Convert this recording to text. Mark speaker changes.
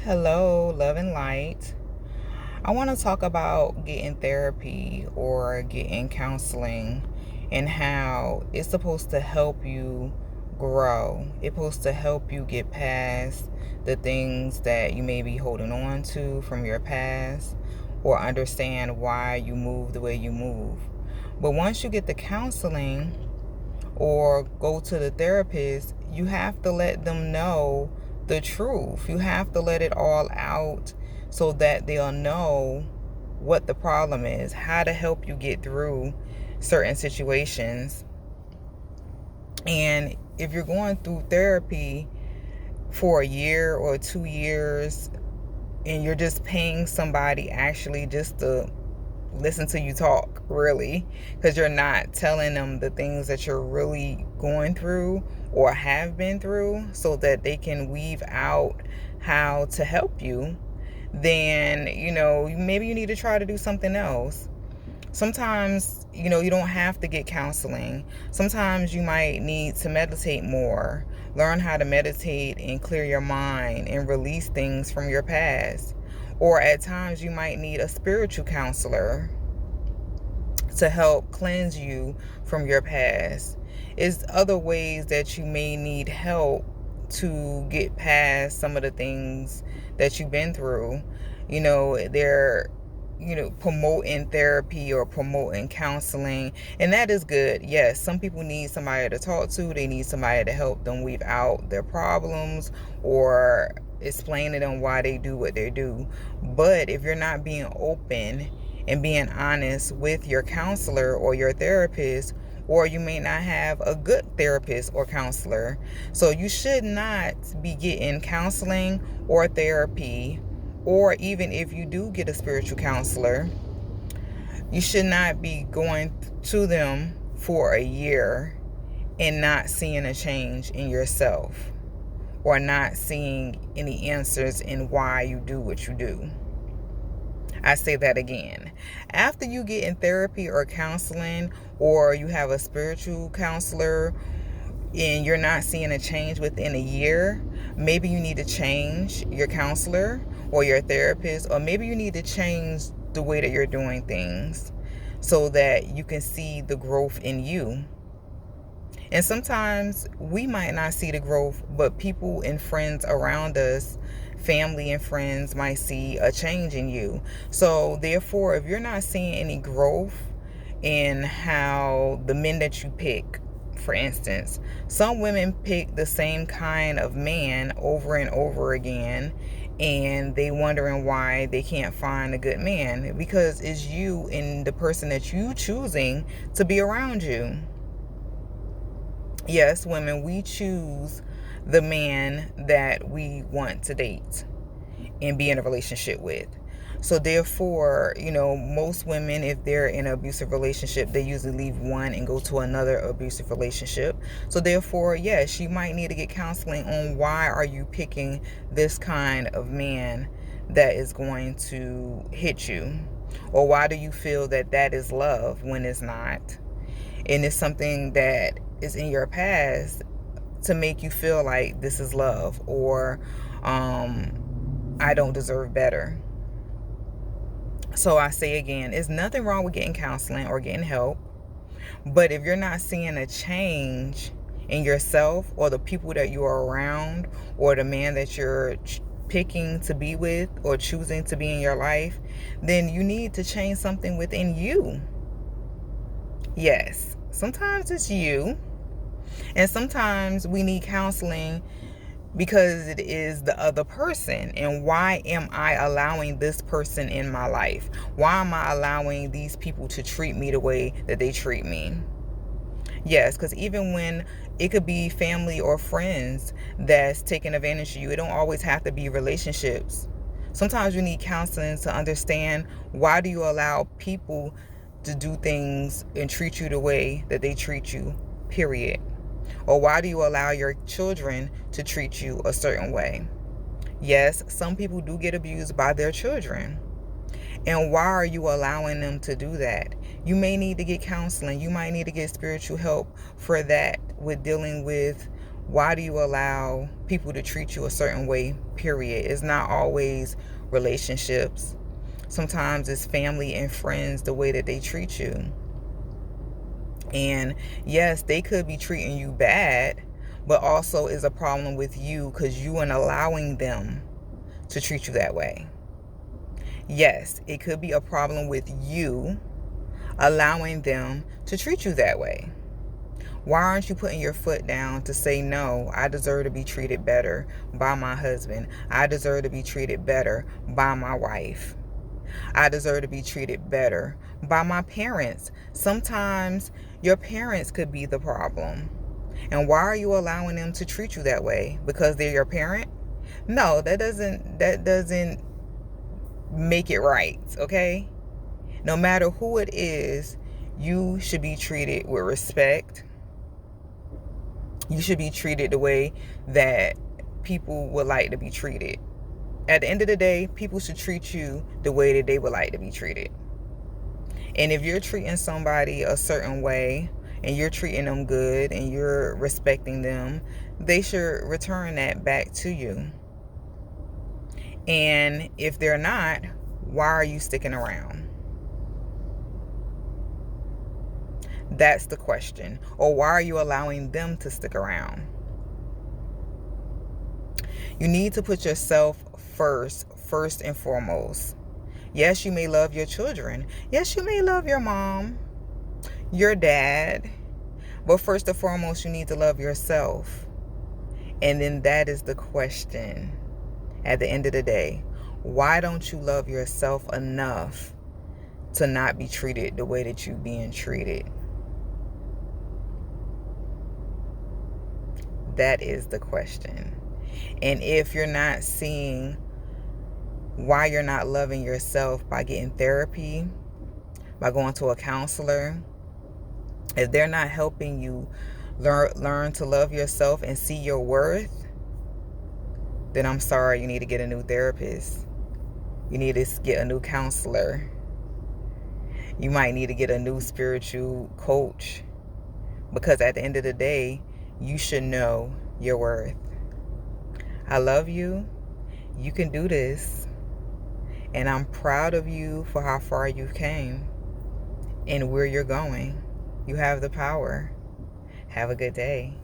Speaker 1: Hello, love and light. I want to talk about getting therapy or getting counseling and how it's supposed to help you grow. It's supposed to help you get past the things that you may be holding on to from your past or understand why you move the way you move. But once you get the counseling or go to the therapist, you have to let them know the truth. You have to let it all out so that they'll know what the problem is, how to help you get through certain situations. And if you're going through therapy for a year or 2 years and you're just paying somebody actually just to listen to you talk, really, because you're not telling them the things that you're really going through or have been through so that they can weave out how to help you, then maybe you need to try to do something else. Sometimes you don't have to get counseling. Sometimes you might need to meditate more, learn how to meditate and clear your mind and release things from your past. Or at times you might need a spiritual counselor to help cleanse you from your past. It's other ways that you may need help to get past some of the things that you've been through. They're promoting therapy or promoting counseling, and that is good. Yes, some people need somebody to talk to. They need somebody to help them weave out their problems or explain to them why they do what they do. But if you're not being open and being honest with your counselor or your therapist, or you may not have a good therapist or counselor, so you should not be getting counseling or therapy. Or even if you do get a spiritual counselor, you should not be going to them for a year and not seeing a change in yourself or not seeing any answers in why you do what you do. I say that again. After you get in therapy or counseling, or you have a spiritual counselor and you're not seeing a change within a year, maybe you need to change your counselor or your therapist, or maybe you need to change the way that you're doing things so that you can see the growth in you. And sometimes we might not see the growth, but people and friends around us, family and friends, might see a change in you. So therefore, if you're not seeing any growth in how the men that you pick, for instance, some women pick the same kind of man over and over again, and they wondering why they can't find a good man, because it's you and the person that you choosing to be around you. Yes, women, we choose the man that we want to date and be in a relationship with. So therefore, most women, if they're in an abusive relationship, they usually leave one and go to another abusive relationship. So therefore, yes, you might need to get counseling on why are you picking this kind of man that is going to hit you, or why do you feel that that is love when it's not, and it's something that is in your past to make you feel like this is love, or I don't deserve better. So I say again, there's nothing wrong with getting counseling or getting help. But if you're not seeing a change in yourself or the people that you are around or the man that you're picking to be with or choosing to be in your life, then you need to change something within you. Yes, sometimes it's you. And sometimes we need counseling because it is the other person. And why am I allowing this person in my life? Why am I allowing these people to treat me the way that they treat me? Yes, because even when it could be family or friends that's taking advantage of you, it don't always have to be relationships. Sometimes you need counseling to understand, why do you allow people to do things and treat you the way that they treat you, period? Or why do you allow your children to treat you a certain way? Yes, some people do get abused by their children. And why are you allowing them to do that? You may need to get counseling. You might need to get spiritual help for that, with dealing with Why do you allow people to treat you a certain way, period? It's not always relationships. Sometimes it's family and friends, the way that they treat you. And yes, they could be treating you bad, but also is a problem with you because you and allowing them to treat you that way. Yes, it could be a problem with you allowing them to treat you that way. Why aren't you putting your foot down to say, no, I deserve to be treated better by my husband. I deserve to be treated better by my wife. I deserve to be treated better by my parents. Sometimes your parents could be the problem. And why are you allowing them to treat you that way? Because they're your parent? No, that doesn't make it right, okay? No matter who it is, you should be treated with respect. You should be treated the way that people would like to be treated. At the end of the day, people should treat you the way that they would like to be treated. And if you're treating somebody a certain way and you're treating them good and you're respecting them, they should return that back to you. And if they're not, why are you sticking around? That's the question. Or why are you allowing them to stick around? You need to put yourself first and foremost. Yes, you may love your children. Yes, you may love your mom, your dad. But first and foremost, you need to love yourself. And then that is the question at the end of the day. Why don't you love yourself enough to not be treated the way that you're being treated? That is the question. And if you're not seeing why you're not loving yourself by getting therapy, by going to a counselor, if they're not helping you learn to love yourself and see your worth, then I'm sorry, you need to get a new therapist. You need to get a new counselor. You might need to get a new spiritual coach, because at the end of the day, you should know your worth. I love you. You can do this. And I'm proud of you for how far you came and where you're going. You have the power. Have a good day.